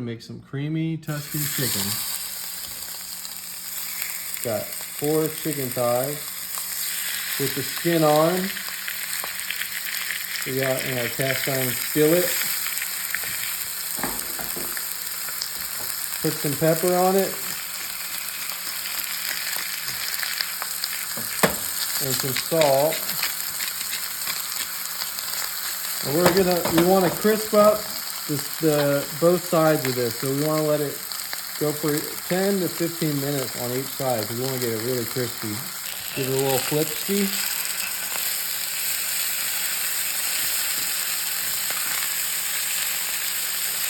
make some creamy Tuscan chicken. Got 4 chicken thighs with the skin on. We got in our cast iron skillet. Put some pepper on it. And some salt. And we want to crisp up both sides of this. So we want to let it go for 10 to 15 minutes on each side because we want to get it really crispy. Give it a little flipsy.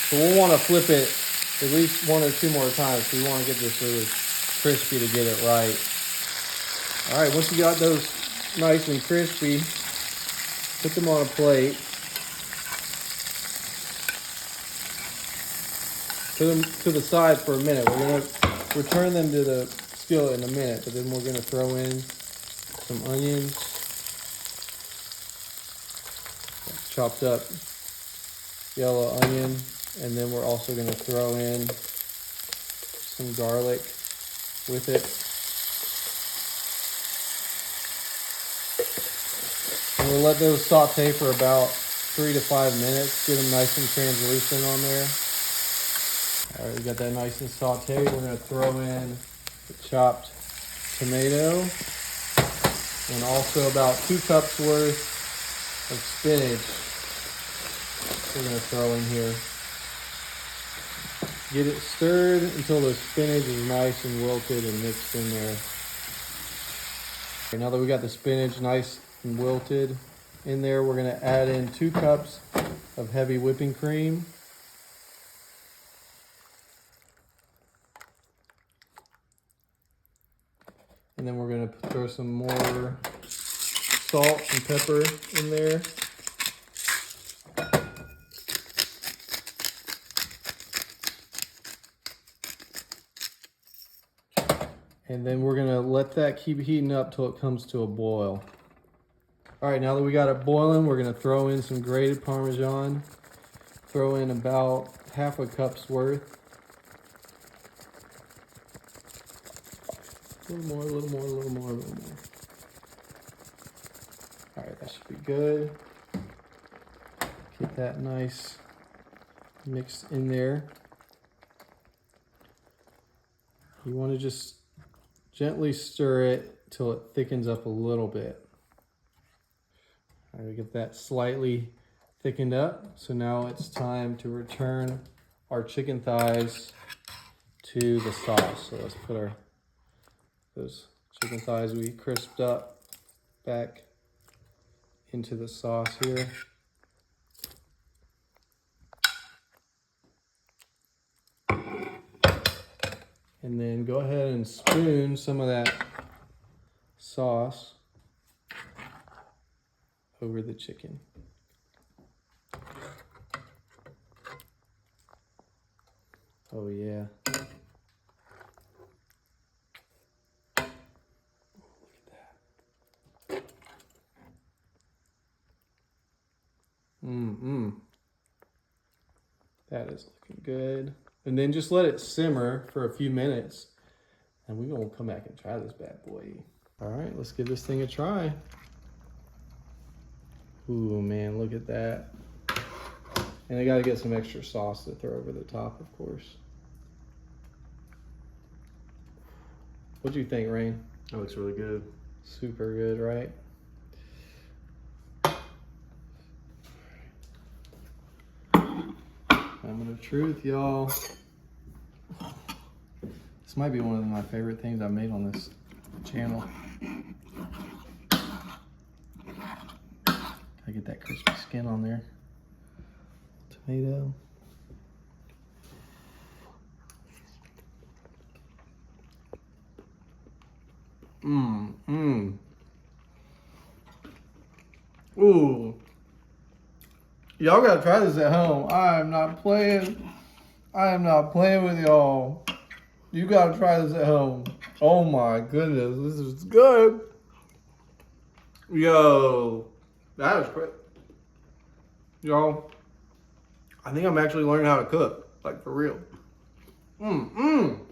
So we'll want to flip it at least 1 or 2 more times. So we want to get this really crispy to get it right. All right, once you got those nice and crispy, put them on a plate. Put them to the side for a minute. We're gonna return them to the skillet in a minute, but then we're gonna throw in some onions, chopped up yellow onion, and then we're also gonna throw in some garlic with it. And we'll let those saute for about 3 to 5 minutes. Get them nice and translucent on there. All right, we got that nice and sauteed. We're gonna throw in the chopped tomato and also about 2 cups worth of spinach. We're gonna throw in here. Get it stirred until the spinach is nice and wilted and mixed in there. Okay, now that we got the spinach nice and wilted in there, we're gonna add in 2 cups of heavy whipping cream. And then we're gonna throw some more salt and pepper in there. And then we're gonna let that keep heating up till it comes to a boil. All right, now that we got it boiling, we're gonna throw in some grated Parmesan. Throw in about half a cup's worth. A little more, a little more, a little more, a little more. All right, that should be good. Get that nice mixed in there. You want to just gently stir it till it thickens up a little bit. All right, we get that slightly thickened up. So now it's time to return our chicken thighs to the sauce. So let's put those chicken thighs we crisped up back into the sauce here. And then go ahead and spoon some of that sauce over the chicken. Oh yeah. That is looking good. And then just let it simmer for a few minutes and we're gonna come back and try this bad boy. All right, let's give this thing a try. Ooh, man, look at that. And I gotta get some extra sauce to throw over the top, of course. What do you think, Rain? That looks really good. Super good, right? Moment of truth, y'all. This might be one of my favorite things I've made on this channel. Gotta get that crispy skin on there. Tomato. Ooh. Y'all gotta try this at home. I am not playing with y'all. You gotta try this at home. Oh my goodness, this is good. Yo, that is great. Y'all, I think I'm actually learning how to cook. Like for real. Mmm.